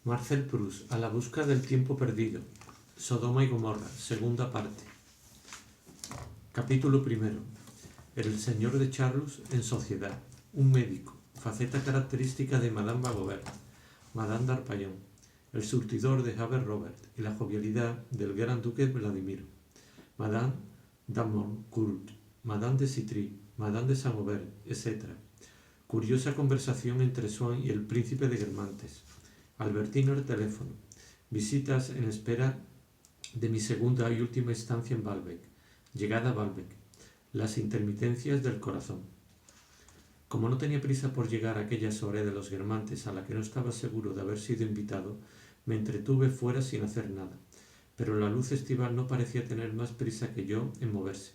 Marcel Proust, A la busca del tiempo perdido. Sodoma y Gomorra, segunda parte. Capítulo primero. El señor de Charlus en sociedad. Un médico. Faceta característica de Madame Bagobert. Madame d'Arpaillon. El surtidor de Havre Robert y la jovialidad del gran duque Vladimiro. Madame d'Amoncourt. Madame de Citry. Madame de Saint-Aubert, etc. Curiosa conversación entre Swann y el príncipe de Guermantes. Albertino al teléfono. Visitas en espera de mi segunda y última estancia en Baalbek. Llegada a Baalbek. Las intermitencias del corazón. Como no tenía prisa por llegar a aquella soirée de los Guermantes a la que no estaba seguro de haber sido invitado, me entretuve fuera sin hacer nada. Pero la luz estival no parecía tener más prisa que yo en moverse.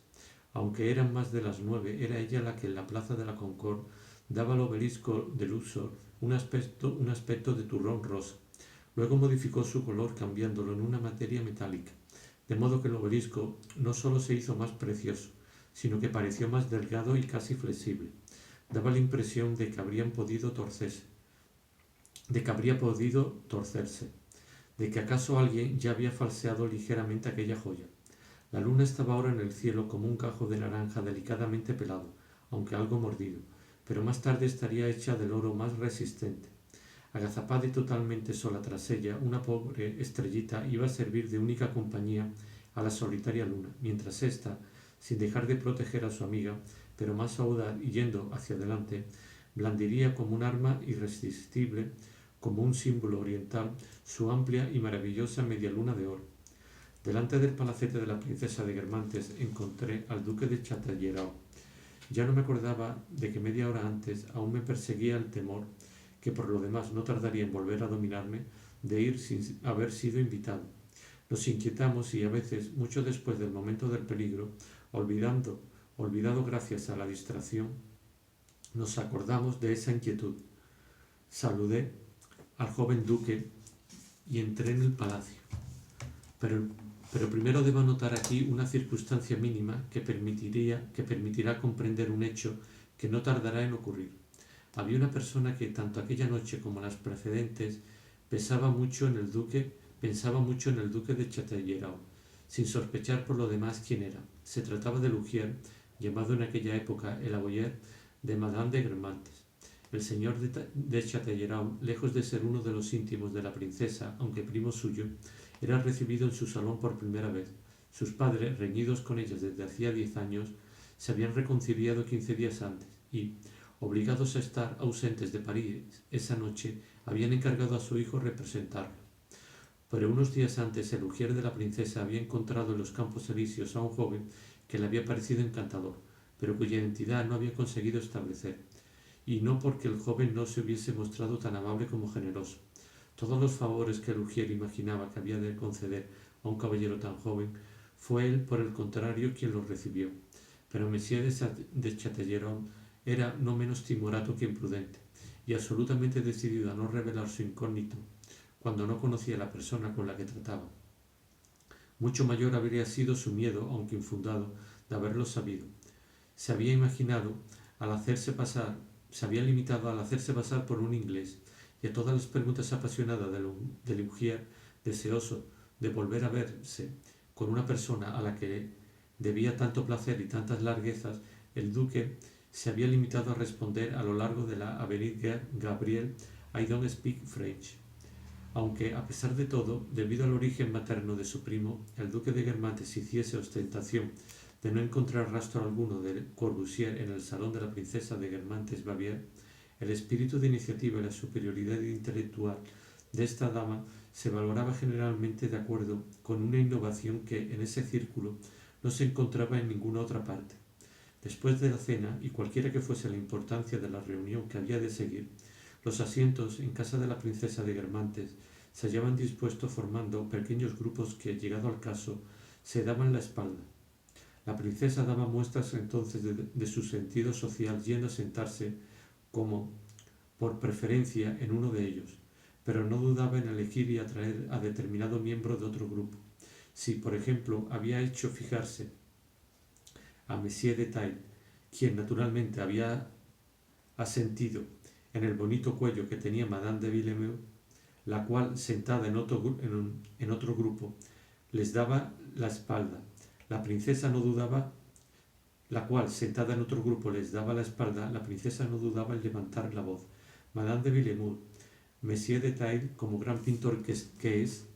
Aunque eran más de las 9, era ella la que en la plaza de la Concorde daba al obelisco de Luxor un aspecto de turrón rosa. Luego modificó su color cambiándolo en una materia metálica, de modo que el obelisco no solo se hizo más precioso, sino que pareció más delgado y casi flexible. Daba la impresión de que habría podido torcerse, de que acaso alguien ya había falseado ligeramente aquella joya. La luna estaba ahora en el cielo como un gajo de naranja delicadamente pelado, aunque algo mordido, pero más tarde estaría hecha del oro más resistente. Agazapada y totalmente sola tras ella, una pobre estrellita iba a servir de única compañía a la solitaria luna, mientras ésta, sin dejar de proteger a su amiga, pero más audaz y yendo hacia adelante, blandiría como un arma irresistible, como un símbolo oriental, su amplia y maravillosa media luna de oro. Delante del palacete de la princesa de Guermantes encontré al duque de Chatellerault. Ya no me acordaba de que media hora antes aún me perseguía el temor, que por lo demás no tardaría en volver a dominarme, de ir sin haber sido invitado. Nos inquietamos y a veces, mucho después del momento del peligro, olvidado gracias a la distracción, nos acordamos de esa inquietud. Saludé al joven duque y entré en el palacio. Pero primero debo anotar aquí una circunstancia mínima que permitirá comprender un hecho que no tardará en ocurrir. Había una persona que, tanto aquella noche como las precedentes, pensaba mucho en el duque de Chatellerault, sin sospechar por lo demás quién era. Se trataba de Lugier, llamado en aquella época el aboyer de Madame de Guermantes. El señor de Chatellerault, lejos de ser uno de los íntimos de la princesa, aunque primo suyo, era recibido en su salón por primera vez. Sus padres, reñidos con ella desde hacía 10 años, se habían reconciliado 15 días antes y, obligados a estar ausentes de París esa noche, habían encargado a su hijo representarlo. Pero unos días antes el ujier de la princesa había encontrado en los Campos Elíseos a un joven que le había parecido encantador, pero cuya identidad no había conseguido establecer, y no porque el joven no se hubiese mostrado tan amable como generoso. Todos los favores que el ujier imaginaba que había de conceder a un caballero tan joven, fue él, por el contrario, quien los recibió. Pero Monsieur de Chatellerault era no menos timorato que imprudente, y absolutamente decidido a no revelar su incógnito cuando no conocía a la persona con la que trataba. Mucho mayor habría sido su miedo, aunque infundado, de haberlo sabido. Se había limitado al hacerse pasar por un inglés, y a todas las preguntas apasionadas del ujier, deseoso de volver a verse con una persona a la que debía tanto placer y tantas larguezas, el duque se había limitado a responder a lo largo de la Avenue Gabriel, I don't speak French. Aunque, a pesar de todo, debido al origen materno de su primo, el duque de Guermantes hiciese ostentación de no encontrar rastro alguno de Corbusier en el salón de la princesa de Guermantes-Bavière, el espíritu de iniciativa y la superioridad intelectual de esta dama se valoraba generalmente de acuerdo con una innovación que en ese círculo no se encontraba en ninguna otra parte. Después de la cena, y cualquiera que fuese la importancia de la reunión que había de seguir, los asientos en casa de la princesa de Guermantes se hallaban dispuestos formando pequeños grupos que, llegado al caso, se daban la espalda. La princesa daba muestras entonces de su sentido social yendo a sentarse como por preferencia en uno de ellos, pero no dudaba en elegir y atraer a determinado miembro de otro grupo. Si, por ejemplo, había hecho fijarse a Monsieur de Taille, quien naturalmente había asentido en el bonito cuello que tenía Madame de Villemeux, la cual, sentada en otro grupo, les daba la espalda. La princesa no dudaba la cual, sentada en otro grupo, les daba la espalda. La princesa no dudaba en levantar la voz. Madame de Villemur, Monsieur de Taille, como gran pintor que es,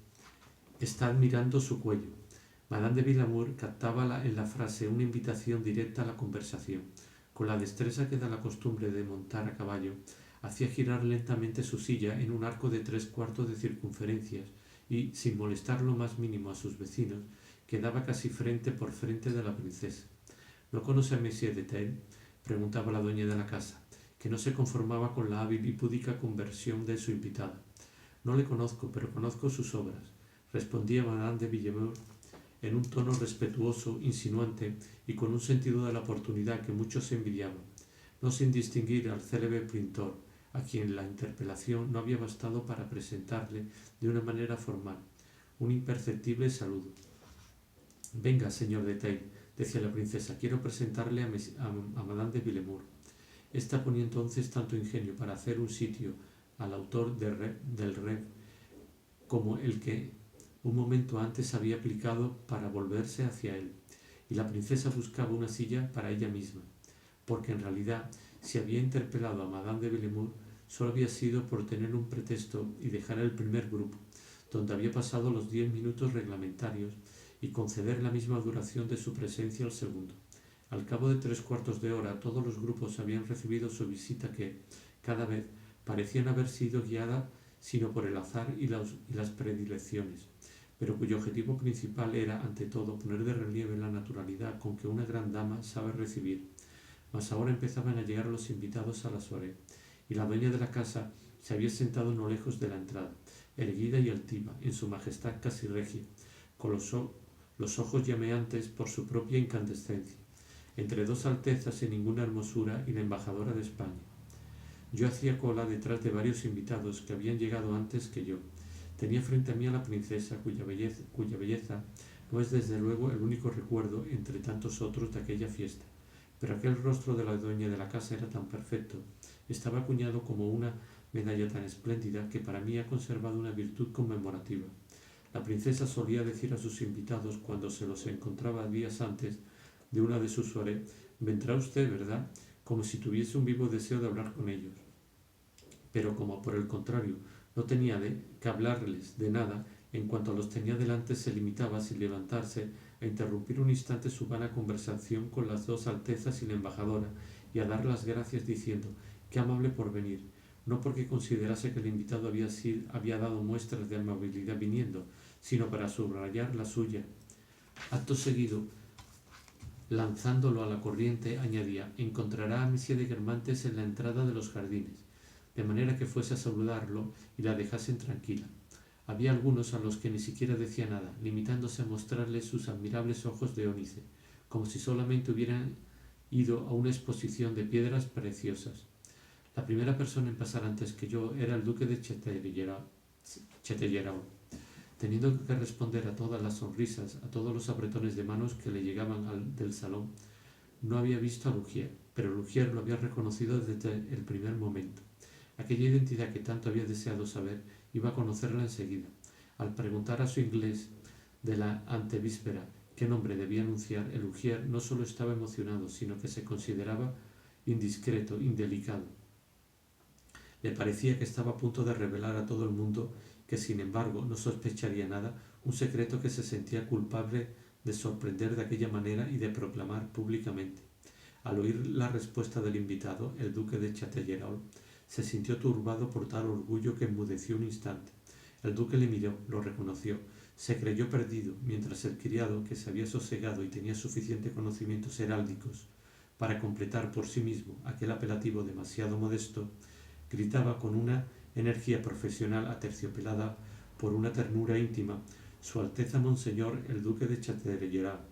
está admirando su cuello. Madame de Villemur captaba en la frase una invitación directa a la conversación. Con la destreza que da la costumbre de montar a caballo, hacía girar lentamente su silla en un arco de 3/4 de circunferencias y, sin molestar lo más mínimo a sus vecinos, quedaba casi frente por frente de la princesa. ¿No conoce a Monsieur de Taille?, preguntaba la dueña de la casa, que no se conformaba con la hábil y púdica conversión de su invitada. No le conozco, pero conozco sus obras, respondía Madame de Villemur en un tono respetuoso, insinuante y con un sentido de la oportunidad que muchos envidiaban, no sin distinguir al célebre pintor, a quien la interpelación no había bastado para presentarle de una manera formal un imperceptible saludo. Venga, señor de Taille, decía la princesa, quiero presentarle a Madame de Villemur. Esta ponía entonces tanto ingenio para hacer un sitio al autor del Rev como el que un momento antes había aplicado para volverse hacia él, y la princesa buscaba una silla para ella misma, porque en realidad, si había interpelado a Madame de Villemur, solo había sido por tener un pretexto y dejar el primer grupo, donde había pasado los 10 minutos reglamentarios, y conceder la misma duración de su presencia al segundo. Al cabo de 3/4 de hora, todos los grupos habían recibido su visita que, cada vez, parecían haber sido guiada sino por el azar y las predilecciones, pero cuyo objetivo principal era, ante todo, poner de relieve la naturalidad con que una gran dama sabe recibir. Mas ahora empezaban a llegar los invitados a la soirée, y la dueña de la casa se había sentado no lejos de la entrada, erguida y altiva, en su majestad casi regia, con los ojos llameantes por su propia incandescencia, entre dos altezas sin ninguna hermosura y la embajadora de España. Yo hacía cola detrás de varios invitados que habían llegado antes que yo. Tenía frente a mí a la princesa, cuya belleza no es desde luego el único recuerdo entre tantos otros de aquella fiesta, pero aquel rostro de la dueña de la casa era tan perfecto, estaba acuñado como una medalla tan espléndida, que para mí ha conservado una virtud conmemorativa. La princesa solía decir a sus invitados cuando se los encontraba días antes de una de sus soirées: vendrá usted, ¿verdad?, como si tuviese un vivo deseo de hablar con ellos. Pero como por el contrario no tenía que hablarles de nada, en cuanto los tenía delante se limitaba, sin levantarse, a interrumpir un instante su vana conversación con las dos altezas y la embajadora, y a dar las gracias diciendo: qué amable por venir, no porque considerase que el invitado había dado muestras de amabilidad viniendo, sino para subrayar la suya. Acto seguido, lanzándolo a la corriente, añadía: encontrará a Monsieur de Guermantes en la entrada de los jardines, de manera que fuese a saludarlo y la dejasen tranquila. Había algunos a los que ni siquiera decía nada, limitándose a mostrarles sus admirables ojos de ónice, como si solamente hubieran ido a una exposición de piedras preciosas. La primera persona en pasar antes que yo era el duque de Chatellerault. Teniendo que responder a todas las sonrisas, a todos los apretones de manos que le llegaban del salón, no había visto a Lugier, pero Lugier lo había reconocido desde el primer momento. Aquella identidad que tanto había deseado saber, iba a conocerla enseguida. Al preguntar a su inglés de la antevíspera qué nombre debía anunciar, el Lugier no solo estaba emocionado, sino que se consideraba indiscreto, indelicado. Le parecía que estaba a punto de revelar a todo el mundo, que sin embargo no sospecharía nada, un secreto que se sentía culpable de sorprender de aquella manera y de proclamar públicamente. Al oír la respuesta del invitado, el duque de Chatellerault se sintió turbado por tal orgullo que enmudeció un instante. El duque le miró, lo reconoció, se creyó perdido, mientras el criado, que se había sosegado y tenía suficientes conocimientos heráldicos para completar por sí mismo aquel apelativo demasiado modesto, gritaba con una energía profesional aterciopelada por una ternura íntima: Su Alteza Monseñor el Duque de Chatellerault.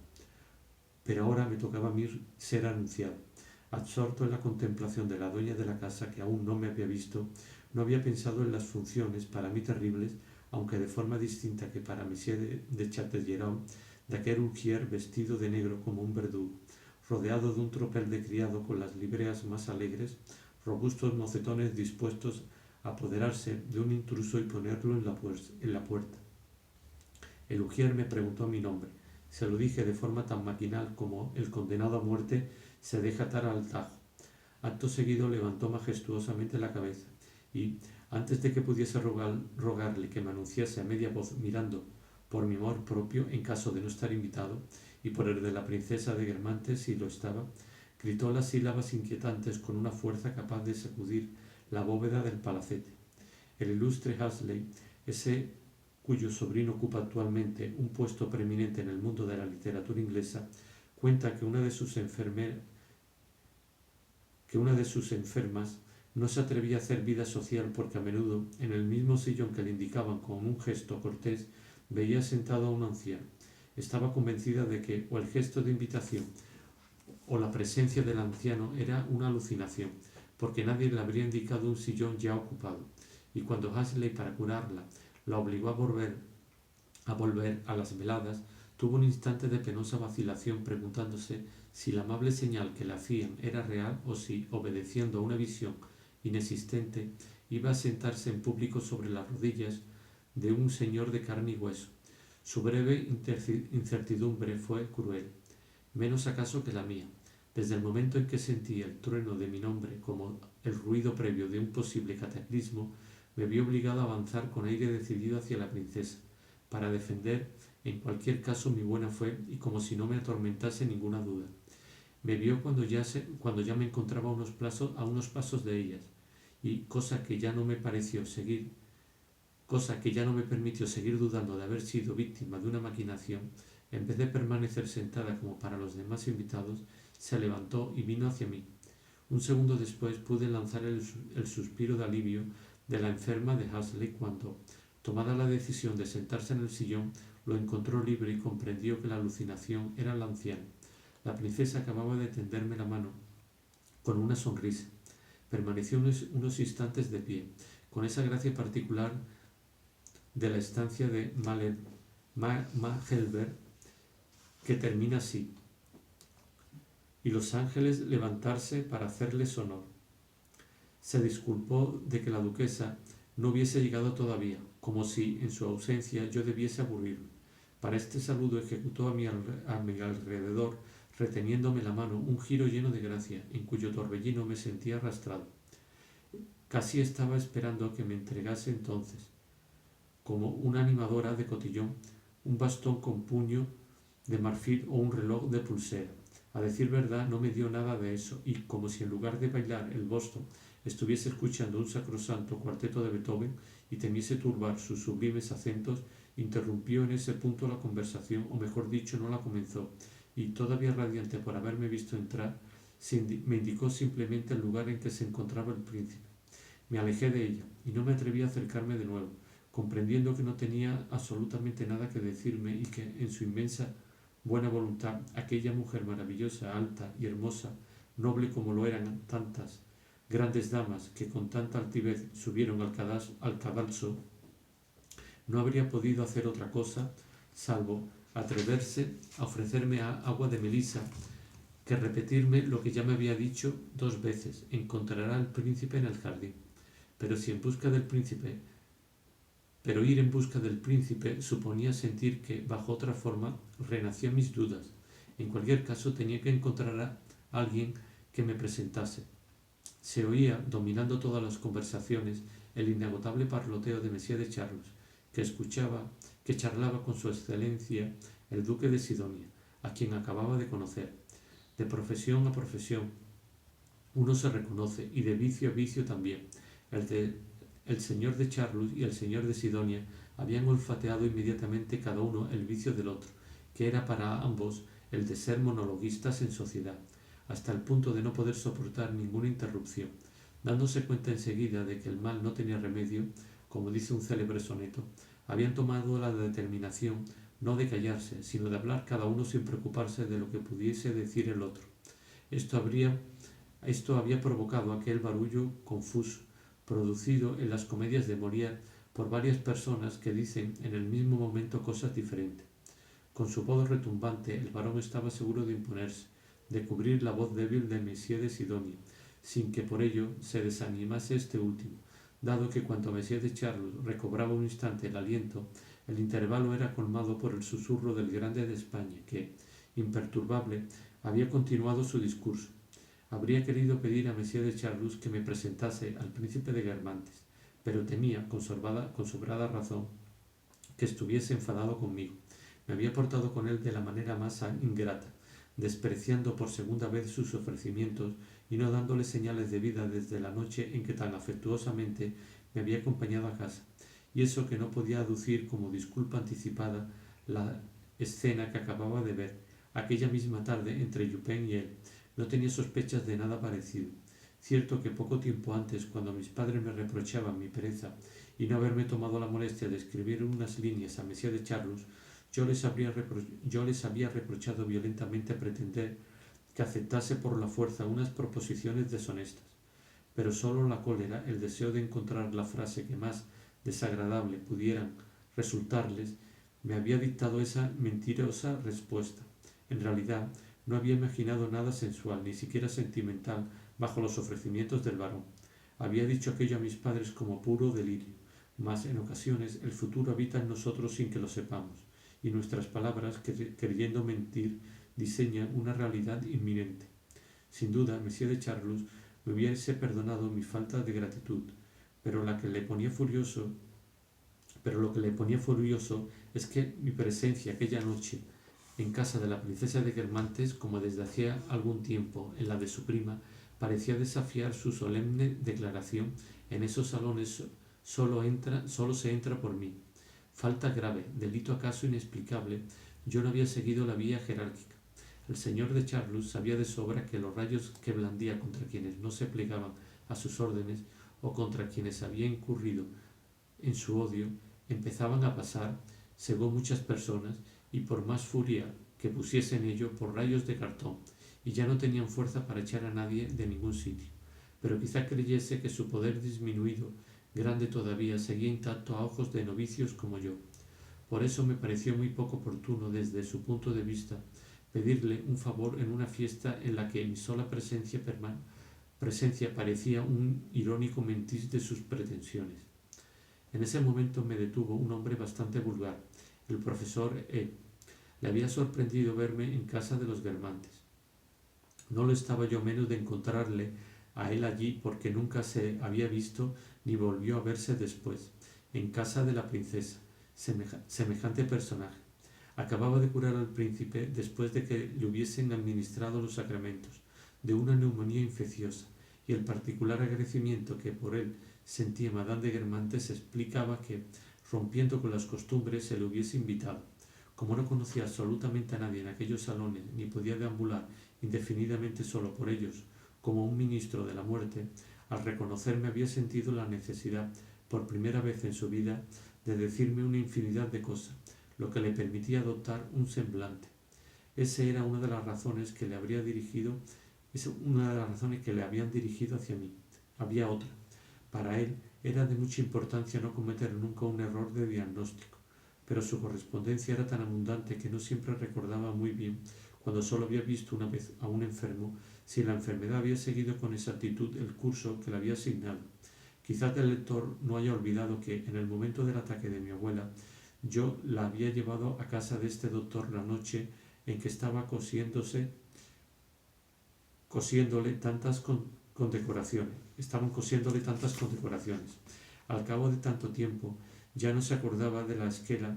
Pero ahora me tocaba a mí ser anunciado. Absorto en la contemplación de la dueña de la casa, que aún no me había visto, no había pensado en las funciones, para mí terribles, aunque de forma distinta que para Monsieur de Chatellerault, de aquel Lugier vestido de negro como un verdugo, rodeado de un tropel de criado con las libreas más alegres, robustos mocetones dispuestos apoderarse de un intruso y ponerlo en la puerta. El ujier me preguntó mi nombre. Se lo dije de forma tan maquinal como el condenado a muerte se deja atar al tajo. Acto seguido levantó majestuosamente la cabeza y, antes de que pudiese rogarle que me anunciase a media voz mirando por mi amor propio en caso de no estar invitado y por el de la princesa de Guermantes si lo estaba, gritó las sílabas inquietantes con una fuerza capaz de sacudir la bóveda del palacete. El ilustre Huxley, ese cuyo sobrino ocupa actualmente un puesto preeminente en el mundo de la literatura inglesa, cuenta que una de sus enfermas no se atrevía a hacer vida social porque a menudo, en el mismo sillón que le indicaban con un gesto cortés, veía sentado a un anciano. Estaba convencida de que o el gesto de invitación o la presencia del anciano era una alucinación, porque nadie le habría indicado un sillón ya ocupado, y cuando Huxley, para curarla, la obligó a volver a las veladas, tuvo un instante de penosa vacilación preguntándose si la amable señal que le hacían era real o si, obedeciendo a una visión inexistente, iba a sentarse en público sobre las rodillas de un señor de carne y hueso. Su breve incertidumbre fue cruel, menos acaso que la mía. Desde el momento en que sentí el trueno de mi nombre como el ruido previo de un posible cataclismo, me vi obligado a avanzar con aire decidido hacia la princesa, para defender en cualquier caso mi buena fe y como si no me atormentase ninguna duda. Me vio cuando ya me encontraba a unos pasos de ellas, y cosa que ya no me permitió seguir dudando de haber sido víctima de una maquinación, en vez de permanecer sentada como para los demás invitados, se levantó y vino hacia mí. Un segundo después pude lanzar el suspiro de alivio de la enferma de Huxley cuando, tomada la decisión de sentarse en el sillón, lo encontró libre y comprendió que la alucinación era la anciana. La princesa acababa de tenderme la mano con una sonrisa. Permaneció unos instantes de pie, con esa gracia particular de la estancia de Mahelberg que termina así: y los ángeles levantarse para hacerles honor. Se disculpó de que la duquesa no hubiese llegado todavía, como si, en su ausencia, yo debiese aburrirme. Para este saludo ejecutó a mi alrededor, reteniéndome la mano, un giro lleno de gracia, en cuyo torbellino me sentía arrastrado. Casi estaba esperando a que me entregase entonces, como una animadora de cotillón, un bastón con puño de marfil o un reloj de pulsera. A decir verdad, no me dio nada de eso, y como si en lugar de bailar el Boston estuviese escuchando un sacrosanto cuarteto de Beethoven y temiese turbar sus sublimes acentos, interrumpió en ese punto la conversación, o mejor dicho, no la comenzó, y todavía radiante por haberme visto entrar, me indicó simplemente el lugar en que se encontraba el príncipe. Me alejé de ella, y no me atreví a acercarme de nuevo, comprendiendo que no tenía absolutamente nada que decirme y que, en su inmensa buena voluntad, aquella mujer maravillosa, alta y hermosa, noble como lo eran tantas grandes damas que con tanta altivez subieron al cadalso, no habría podido hacer otra cosa salvo atreverse a ofrecerme agua de melisa, que repetirme lo que ya me había dicho 2 veces: encontrará al príncipe en el jardín. Pero ir en busca del príncipe suponía sentir que, bajo otra forma, renacían mis dudas. En cualquier caso, tenía que encontrar a alguien que me presentase. Se oía, dominando todas las conversaciones, el inagotable parloteo de Monsieur de Charlus, que charlaba con su excelencia el duque de Sidonia, a quien acababa de conocer. De profesión a profesión uno se reconoce, y de vicio a vicio también. El señor de Charlus y el señor de Sidonia habían olfateado inmediatamente cada uno el vicio del otro, que era para ambos el de ser monologuistas en sociedad, hasta el punto de no poder soportar ninguna interrupción. Dándose cuenta enseguida de que el mal no tenía remedio, como dice un célebre soneto, habían tomado la determinación no de callarse, sino de hablar cada uno sin preocuparse de lo que pudiese decir el otro. Esto había provocado aquel barullo confuso, producido en las comedias de Molière por varias personas que dicen en el mismo momento cosas diferentes. Con su voz retumbante, el varón estaba seguro de imponerse, de cubrir la voz débil de Monsieur de Sidonia, sin que por ello se desanimase este último, dado que cuando Monsieur de Charlus recobraba un instante el aliento, el intervalo era colmado por el susurro del grande de España, que, imperturbable, había continuado su discurso. Habría querido pedir a Monsieur de Charlus que me presentase al príncipe de Guermantes, pero temía, con sobrada razón, que estuviese enfadado conmigo. Me había portado con él de la manera más ingrata, despreciando por segunda vez sus ofrecimientos y no dándole señales de vida desde la noche en que tan afectuosamente me había acompañado a casa, y eso que no podía aducir como disculpa anticipada la escena que acababa de ver aquella misma tarde entre Lupin y él. No tenía sospechas de nada parecido. Cierto que poco tiempo antes, cuando mis padres me reprochaban mi pereza y no haberme tomado la molestia de escribir unas líneas a Monsieur de Charlus, yo les había reprochado violentamente pretender que aceptase por la fuerza unas proposiciones deshonestas. Pero sólo la cólera, el deseo de encontrar la frase que más desagradable pudieran resultarles, me había dictado esa mentirosa respuesta. En realidad, no había imaginado nada sensual, ni siquiera sentimental, bajo los ofrecimientos del varón. Había dicho aquello a mis padres como puro delirio, mas en ocasiones el futuro habita en nosotros sin que lo sepamos, y nuestras palabras, creyendo mentir, diseñan una realidad inminente. Sin duda, Monsieur de Charlus me hubiese perdonado mi falta de gratitud, pero lo que le ponía furioso es que mi presencia aquella noche en casa de la princesa de Guermantes, como desde hacía algún tiempo en la de su prima, parecía desafiar su solemne declaración: en esos salones solo se entra por mí. Falta grave, delito acaso inexplicable, yo no había seguido la vía jerárquica. El señor de Charlus sabía de sobra que los rayos que blandía contra quienes no se plegaban a sus órdenes o contra quienes había incurrido en su odio empezaban a pasar, según muchas personas, y por más furia que pusiese en ello, por rayos de cartón, y ya no tenían fuerza para echar a nadie de ningún sitio. Pero quizá creyese que su poder disminuido, grande todavía, seguía intacto a ojos de novicios como yo. Por eso me pareció muy poco oportuno, desde su punto de vista, pedirle un favor en una fiesta en la que mi sola presencia parecía un irónico mentir de sus pretensiones. En ese momento me detuvo un hombre bastante vulgar, el profesor E. Le había sorprendido verme en casa de los Guermantes. No lo estaba yo menos de encontrarle a él allí, porque nunca se había visto ni volvió a verse después, en casa de la princesa, semejante personaje. Acababa de curar al príncipe, después de que le hubiesen administrado los sacramentos, de una neumonía infecciosa, y el particular agradecimiento que por él sentía Madame de Guermantes explicaba que, rompiendo con las costumbres, se le hubiese invitado. Como no conocía absolutamente a nadie en aquellos salones, ni podía deambular indefinidamente solo por ellos, como un ministro de la muerte, al reconocerme había sentido la necesidad, por primera vez en su vida, de decirme una infinidad de cosas, lo que le permitía adoptar un semblante. Esa era una de las razones que le habían dirigido hacia mí. Había otra. Para él era de mucha importancia no cometer nunca un error de diagnóstico, pero su correspondencia era tan abundante que no siempre recordaba muy bien, cuando solo había visto una vez a un enfermo, si la enfermedad había seguido con exactitud el curso que le había asignado. Quizás el lector no haya olvidado que, en el momento del ataque de mi abuela, yo la había llevado a casa de este doctor la noche en que estaba cosiéndole tantas condecoraciones. Estaban cosiéndole tantas condecoraciones. Al cabo de tanto tiempo, ya no se acordaba de la esquela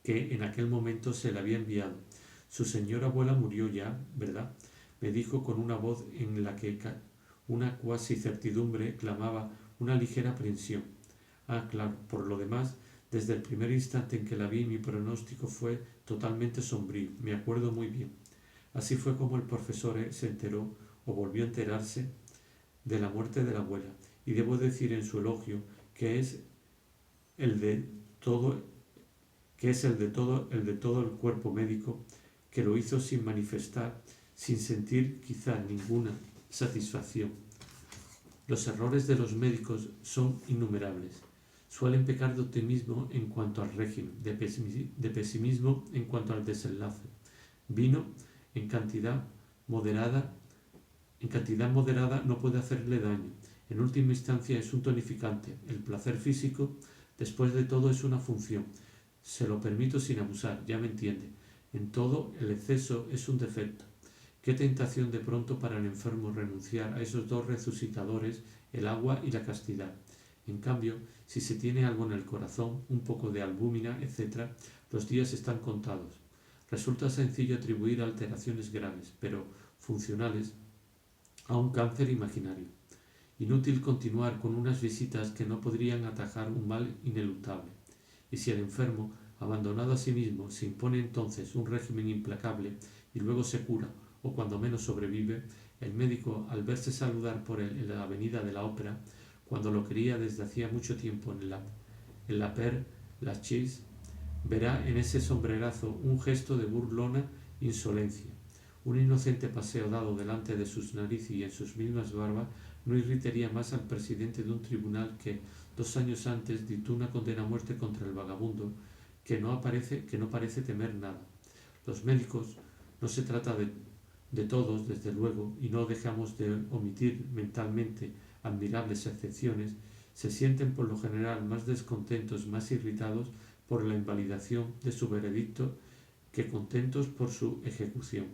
que en aquel momento se le había enviado. Su señora abuela murió ya, ¿verdad?, me dijo con una voz en la que una cuasi certidumbre clamaba una ligera aprensión. Ah, claro, por lo demás, desde el primer instante en que la vi, mi pronóstico fue totalmente sombrío, me acuerdo muy bien. Así fue como el profesor se enteró, o volvió a enterarse, de la muerte de la abuela, y debo decir en su elogio que es el de todo el cuerpo médico, que lo hizo sin manifestar, sin sentir quizá ninguna satisfacción. Los errores de los médicos son innumerables. Suelen pecar de optimismo en cuanto al régimen, de pesimismo en cuanto al desenlace. Vino en cantidad moderada no puede hacerle daño. En última instancia es un tonificante. El placer físico, después de todo, es una función. Se lo permito sin abusar, ya me entiende. En todo, el exceso es un defecto. Qué tentación de pronto para el enfermo renunciar a esos dos resucitadores, el agua y la castidad. En cambio, si se tiene algo en el corazón, un poco de albúmina, etc., los días están contados. Resulta sencillo atribuir alteraciones graves, pero funcionales, a un cáncer imaginario. Inútil continuar con unas visitas que no podrían atajar un mal ineluctable. Y si el enfermo, abandonado a sí mismo, se impone entonces un régimen implacable y luego se cura, o cuando menos sobrevive, el médico, al verse saludar por él en la avenida de la Ópera, cuando lo quería desde hacía mucho tiempo en la Père Lachaise, verá en ese sombrerazo un gesto de burlona insolencia. Un inocente paseo dado delante de sus narices y en sus mismas barbas no irritaría más al presidente de un tribunal que 2 años antes dictó una condena a muerte contra el vagabundo que no parece temer nada. Los médicos, no se trata de todos, desde luego, y no dejamos de omitir mentalmente admirables excepciones, se sienten por lo general más descontentos, más irritados por la invalidación de su veredicto que contentos por su ejecución.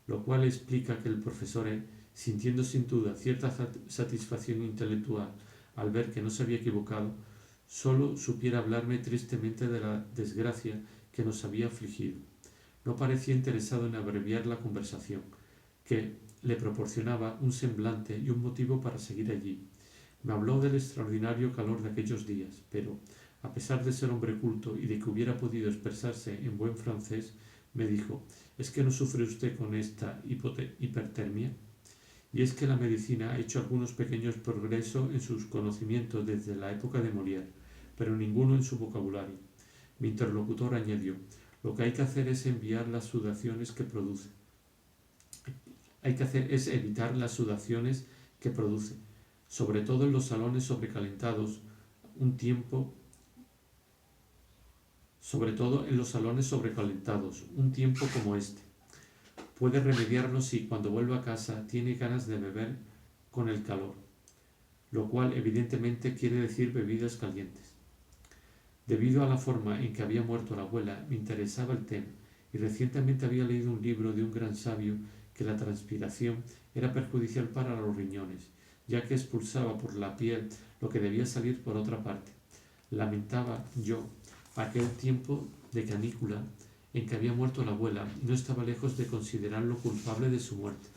Lo cual explica que el profesor sintiendo sin duda cierta satisfacción intelectual al ver que no se había equivocado, solo supiera hablarme tristemente de la desgracia que nos había afligido. No parecía interesado en abreviar la conversación, que le proporcionaba un semblante y un motivo para seguir allí. Me habló del extraordinario calor de aquellos días, pero, a pesar de ser hombre culto y de que hubiera podido expresarse en buen francés, me dijo: ¿es que no sufre usted con esta hipertermia? Y es que la medicina ha hecho algunos pequeños progresos en sus conocimientos desde la época de Molière, pero ninguno en su vocabulario. Mi interlocutor añadió: lo que hay que hacer es enviar las sudaciones que produce. Evitar las sudaciones que produce, sobre todo en los salones sobrecalentados, un tiempo como este. Puede remediarlo si, cuando vuelva a casa, tiene ganas de beber con el calor, lo cual evidentemente quiere decir bebidas calientes. Debido a la forma en que había muerto la abuela, me interesaba el tema, y recientemente había leído un libro de un gran sabio que la transpiración era perjudicial para los riñones, ya que expulsaba por la piel lo que debía salir por otra parte. Lamentaba yo aquel tiempo de canícula en que había muerto la abuela y no estaba lejos de considerarlo culpable de su muerte.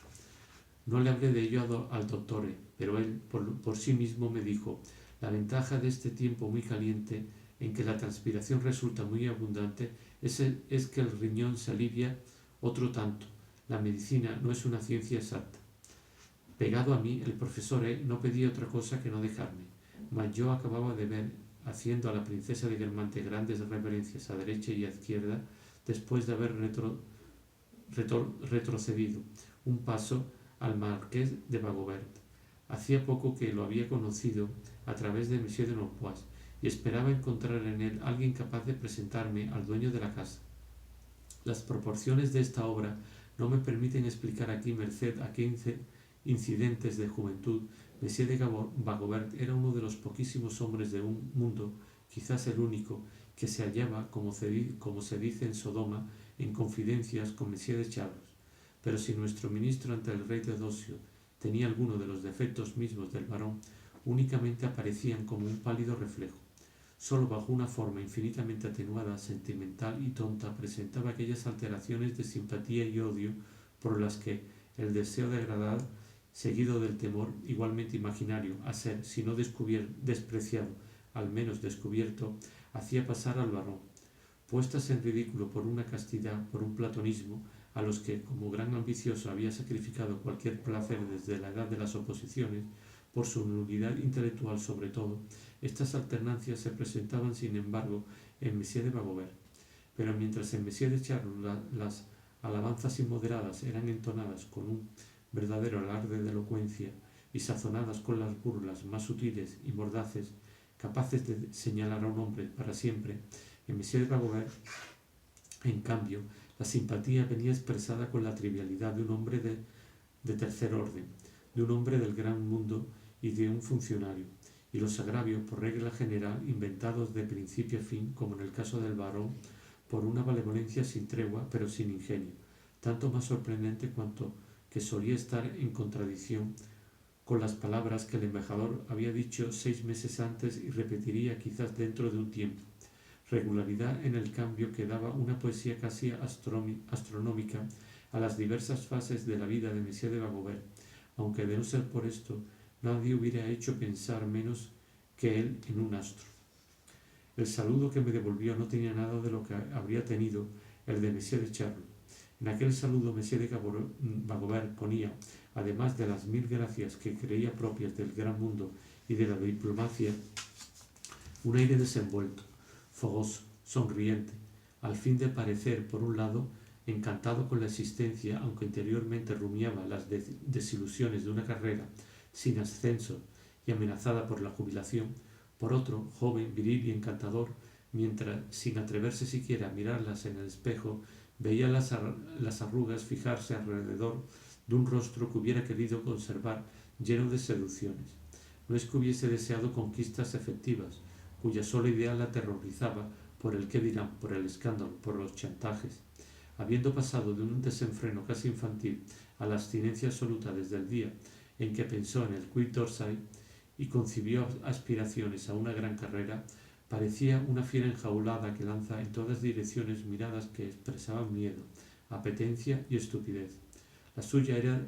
No le hablé de ello al doctor, pero él por sí mismo me dijo: la ventaja de este tiempo muy caliente, en que la transpiración resulta muy abundante, es que el riñón se alivia otro tanto. La medicina no es una ciencia exacta. Pegado a mí, el profesor no pedía otra cosa que no dejarme, mas yo acababa de ver, haciendo a la princesa de Guermantes grandes reverencias a derecha y a izquierda, después de haber retrocedido un paso, al marqués de Bagobert. Hacía poco que lo había conocido a través de M. de Norpois y esperaba encontrar en él alguien capaz de presentarme al dueño de la casa. Las proporciones de esta obra no me permiten explicar aquí, merced a qué incidentes de juventud. M. de Bagobert era uno de los poquísimos hombres de un mundo, quizás el único, que se hallaba, como se dice en Sodoma, en confidencias con M. de Charlos. Pero si nuestro ministro ante el rey Teodosio tenía alguno de los defectos mismos del varón, únicamente aparecían como un pálido reflejo. Solo bajo una forma infinitamente atenuada, sentimental y tonta presentaba aquellas alteraciones de simpatía y odio por las que el deseo de agradar, seguido del temor, igualmente imaginario, a ser, si no despreciado, al menos descubierto, hacía pasar al varón. Puestas en ridículo por una castidad, por un platonismo, a los que, como gran ambicioso, había sacrificado cualquier placer desde la edad de las oposiciones, por su nulidad intelectual sobre todo, estas alternancias se presentaban sin embargo en M. de Bagobert. Pero mientras en M. de Charlos las alabanzas inmoderadas eran entonadas con un verdadero alarde de elocuencia y sazonadas con las burlas más sutiles y mordaces, capaces de señalar a un hombre para siempre, en M. de Bagobert, en cambio, la simpatía venía expresada con la trivialidad de un hombre de tercer orden, de un hombre del gran mundo y de un funcionario, y los agravios, por regla general, inventados de principio a fin, como en el caso del barón, por una benevolencia sin tregua, pero sin ingenio, tanto más sorprendente cuanto que solía estar en contradicción con las palabras que el embajador había dicho 6 meses antes y repetiría quizás dentro de un tiempo. Regularidad en el cambio que daba una poesía casi astronómica a las diversas fases de la vida de Messier de Vaugoubert, aunque de no ser por esto, nadie hubiera hecho pensar menos que él en un astro. El saludo que me devolvió no tenía nada de lo que habría tenido el de Messier de Charlus. En aquel saludo Messier de Vaugoubert ponía, además de las 1000 gracias que creía propias del gran mundo y de la diplomacia, un aire desenvuelto, fogoso, sonriente, al fin de parecer, por un lado, encantado con la existencia, aunque interiormente rumiaba las desilusiones de una carrera sin ascenso y amenazada por la jubilación; por otro, joven, viril y encantador, mientras, sin atreverse siquiera a mirarlas en el espejo, veía las arrugas fijarse alrededor de un rostro que hubiera querido conservar lleno de seducciones. No es que hubiese deseado conquistas efectivas, cuya sola idea la aterrorizaba por el qué dirán, por el escándalo, por los chantajes. Habiendo pasado de un desenfreno casi infantil a la abstinencia absoluta desde el día en que pensó en el Quai d'Orsay y concibió aspiraciones a una gran carrera, parecía una fiera enjaulada que lanza en todas direcciones miradas que expresaban miedo, apetencia y estupidez. La suya era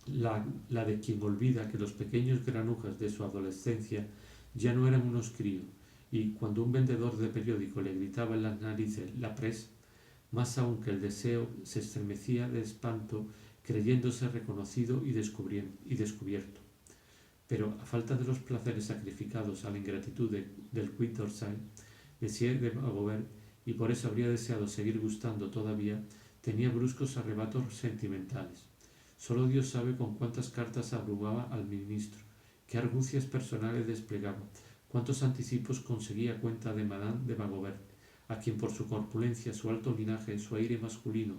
la de quien olvida que los pequeños granujas de su adolescencia ya no eran unos críos, y cuando un vendedor de periódico le gritaba en las narices «la presse», más aún que el deseo, se estremecía de espanto, creyéndose reconocido y descubierto. Pero, a falta de los placeres sacrificados a la ingratitud del Quai d'Orsay, Messier de Vaugoubert, y por eso habría deseado seguir gustando todavía, tenía bruscos arrebatos sentimentales. Solo Dios sabe con cuántas cartas abrumaba al ministro, qué argucias personales desplegaba, cuántos anticipos conseguía a cuenta de Madame de Vaugoubert, a quien por su corpulencia, su alto linaje, su aire masculino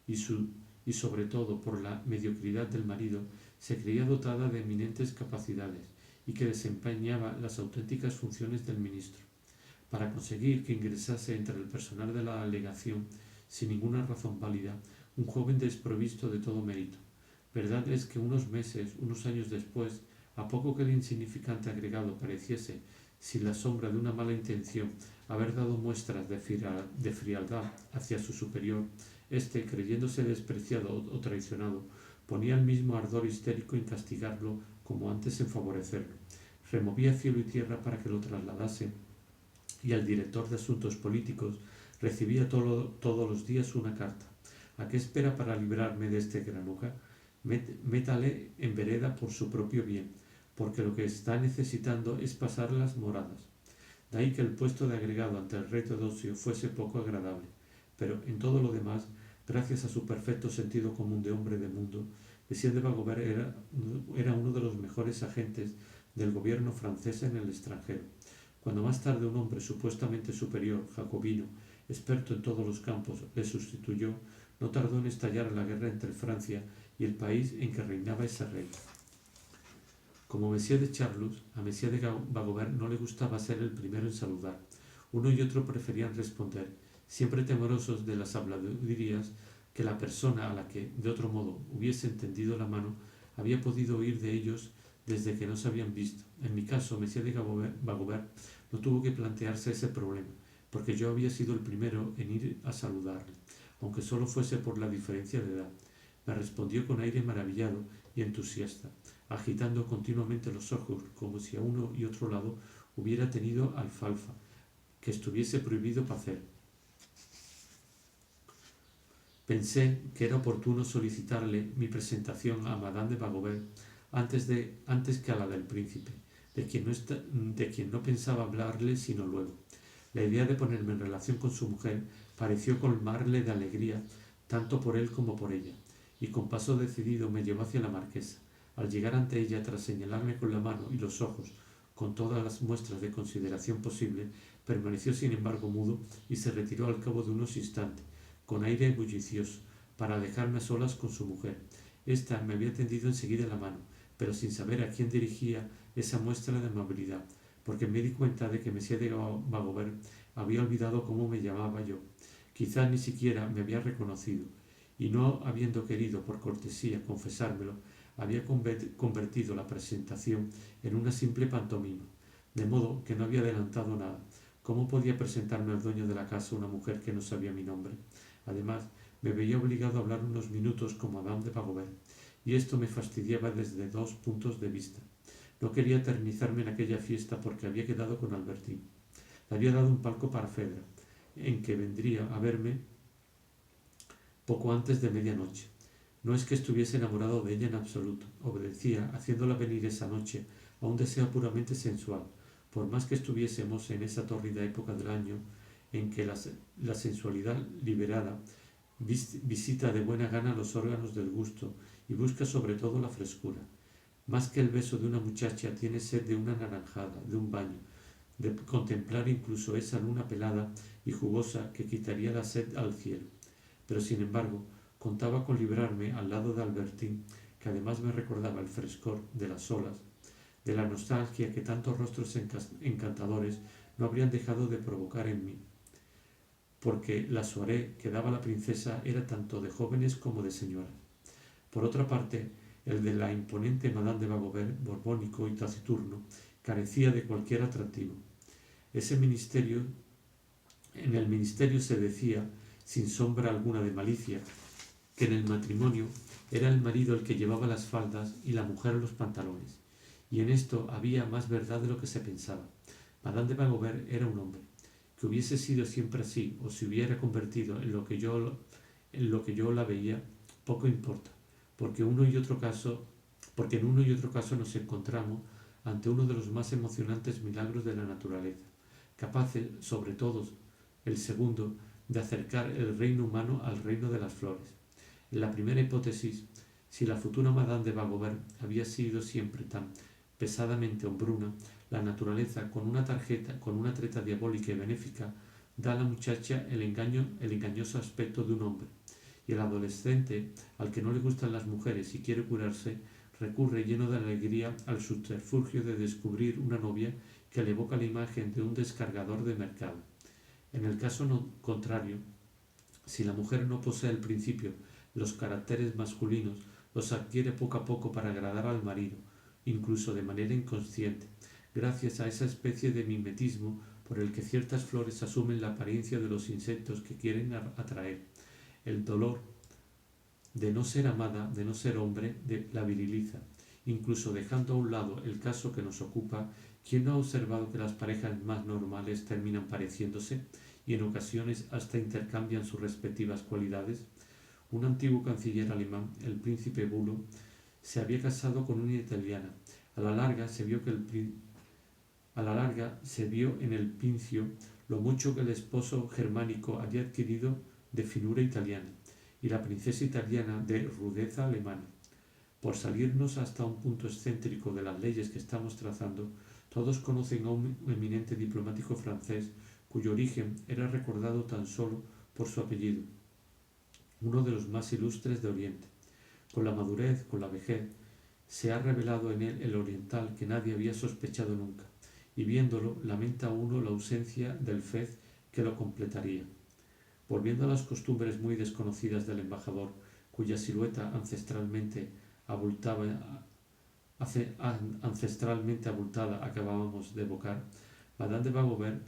y sobre todo por la mediocridad del marido, se creía dotada de eminentes capacidades y que desempeñaba las auténticas funciones del ministro. Para conseguir que ingresase entre el personal de la legación, sin ninguna razón válida, un joven desprovisto de todo mérito. Verdad es que unos años después, a poco que el insignificante agregado pareciese, sin la sombra de una mala intención, haber dado muestras de frialdad hacia su superior, éste, creyéndose despreciado o traicionado, ponía el mismo ardor histérico en castigarlo como antes en favorecerlo. Removía cielo y tierra para que lo trasladase, y al director de asuntos políticos recibía todos los días una carta. ¿A qué espera para librarme de este granuja? Métale en vereda por su propio bien, porque lo que está necesitando es pasar las moradas. De ahí que el puesto de agregado ante el rey Teodosio fuese poco agradable, pero en todo lo demás, gracias a su perfecto sentido común de hombre de mundo, Messier de Vaugoubert era uno de los mejores agentes del gobierno francés en el extranjero. Cuando más tarde un hombre supuestamente superior, jacobino, experto en todos los campos, le sustituyó, no tardó en estallar la guerra entre Francia y el país en que reinaba ese rey. Como Messier de Charlus, a Messier de Vaugoubert no le gustaba ser el primero en saludar. Uno y otro preferían responder, siempre temerosos de las habladurías que la persona a la que, de otro modo, hubiese tendido la mano, había podido oír de ellos desde que no se habían visto. En mi caso, Messier de Vaugoubert no tuvo que plantearse ese problema, porque yo había sido el primero en ir a saludarle, aunque solo fuese por la diferencia de edad. Me respondió con aire maravillado y entusiasta, agitando continuamente los ojos como si a uno y otro lado hubiera tenido alfalfa, que estuviese prohibido pacer. Pensé que era oportuno solicitarle mi presentación a Madame de Vaugoubert antes que a la del príncipe, de quien no pensaba hablarle sino luego. La idea de ponerme en relación con su mujer pareció colmarle de alegría tanto por él como por ella, y con paso decidido me llevó hacia la marquesa. Al llegar ante ella, tras señalarme con la mano y los ojos con todas las muestras de consideración posible, permaneció sin embargo mudo y se retiró al cabo de unos instantes, con aire bullicioso, para dejarme a solas con su mujer. Esta me había tendido enseguida la mano, pero sin saber a quién dirigía esa muestra de amabilidad, porque me di cuenta de que Monsieur de Bagobert había olvidado cómo me llamaba yo. Quizás ni siquiera me había reconocido, y no habiendo querido por cortesía confesármelo, había convertido la presentación en una simple pantomima, de modo que no había adelantado nada. ¿Cómo podía presentarme al dueño de la casa una mujer que no sabía mi nombre? Además, me veía obligado a hablar unos minutos con Madame de Bagobert, y esto me fastidiaba desde dos puntos de vista. No quería eternizarme en aquella fiesta porque había quedado con Albertine. Le había dado un palco para Fedra, en que vendría a verme poco antes de medianoche. No es que estuviese enamorado de ella en absoluto, obedecía, haciéndola venir esa noche, a un deseo puramente sensual, por más que estuviésemos en esa tórrida época del año en que la sensualidad liberada visita de buena gana los órganos del gusto y busca sobre todo la frescura. Más que el beso de una muchacha tiene sed de una naranjada, de un baño, de contemplar incluso esa luna pelada y jugosa que quitaría la sed al cielo. Pero sin embargo, contaba con librarme al lado de Albertine, que además me recordaba el frescor de las olas, de la nostalgia que tantos rostros encantadores no habrían dejado de provocar en mí, porque la soirée que daba la princesa era tanto de jóvenes como de señoras. Por otra parte, el de la imponente Madame de Bagobert, borbónico y taciturno, carecía de cualquier atractivo. En el ministerio se decía, sin sombra alguna de malicia, que en el matrimonio era el marido el que llevaba las faldas y la mujer los pantalones, y en esto había más verdad de lo que se pensaba. Madame de Bagobert era un hombre. Que hubiese sido siempre así, o se hubiera convertido en lo que yo la veía, poco importa, porque en uno y otro caso nos encontramos ante uno de los más emocionantes milagros de la naturaleza, capaces, sobre todo el segundo, de acercar el reino humano al reino de las flores. En la primera hipótesis, si la futura Madame de Bagobert había sido siempre tan pesadamente hombruna, la naturaleza, con una treta diabólica y benéfica, da a la muchacha el engañoso aspecto de un hombre, y el adolescente, al que no le gustan las mujeres y quiere curarse, recurre lleno de alegría al subterfugio de descubrir una novia que le evoca la imagen de un descargador de mercado. En el caso contrario, si la mujer no posee al principio los caracteres masculinos, los adquiere poco a poco para agradar al marido, incluso de manera inconsciente, gracias a esa especie de mimetismo por el que ciertas flores asumen la apariencia de los insectos que quieren atraer. El dolor de no ser amada, de no ser hombre, la viriliza. Incluso dejando a un lado el caso que nos ocupa, ¿quién no ha observado que las parejas más normales terminan pareciéndose y en ocasiones hasta intercambian sus respectivas cualidades? Un antiguo canciller alemán, el príncipe Bulow, se había casado con una italiana. A la larga se vio en el Pincio lo mucho que el esposo germánico había adquirido de finura italiana y la princesa italiana de rudeza alemana. Por salirnos hasta un punto excéntrico de las leyes que estamos trazando, todos conocen a un eminente diplomático francés cuyo origen era recordado tan solo por su apellido, uno de los más ilustres de Oriente. Con la madurez, con la vejez, se ha revelado en él el oriental que nadie había sospechado nunca, y viéndolo lamenta uno la ausencia del fez que lo completaría. Volviendo a las costumbres muy desconocidas del embajador, cuya silueta ancestralmente abultada acabábamos de evocar, Madame de Bagobert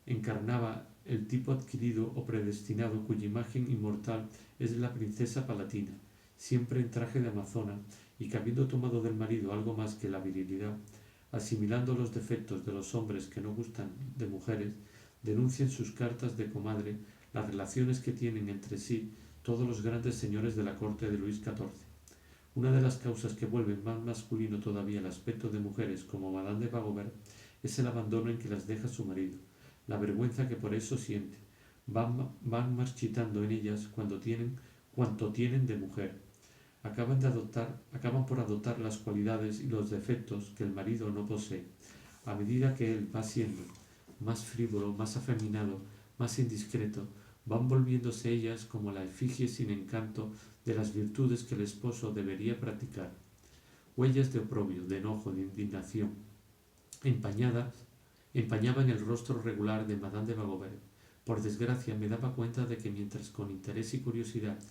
encarnaba el tipo adquirido o predestinado cuya imagen inmortal es la princesa palatina, siempre en traje de amazona y que habiendo tomado del marido algo más que la virilidad, asimilando los defectos de los hombres que no gustan de mujeres, denuncia en sus cartas de comadre las relaciones que tienen entre sí todos los grandes señores de la corte de Luis XIV. Una de las causas que vuelven más masculino todavía el aspecto de mujeres como Madame de Bagobert es el abandono en que las deja su marido, la vergüenza que por eso siente. Van marchitando en ellas cuanto tienen de mujer. Acaban por adoptar las cualidades y los defectos que el marido no posee. A medida que él va siendo más frívolo, más afeminado, más indiscreto, van volviéndose ellas como la efigie sin encanto de las virtudes que el esposo debería practicar. Huellas de oprobio, de enojo, de indignación, empañaban el rostro regular de Madame de Vaugoubert. Por desgracia, me daba cuenta de que mientras con interés y curiosidad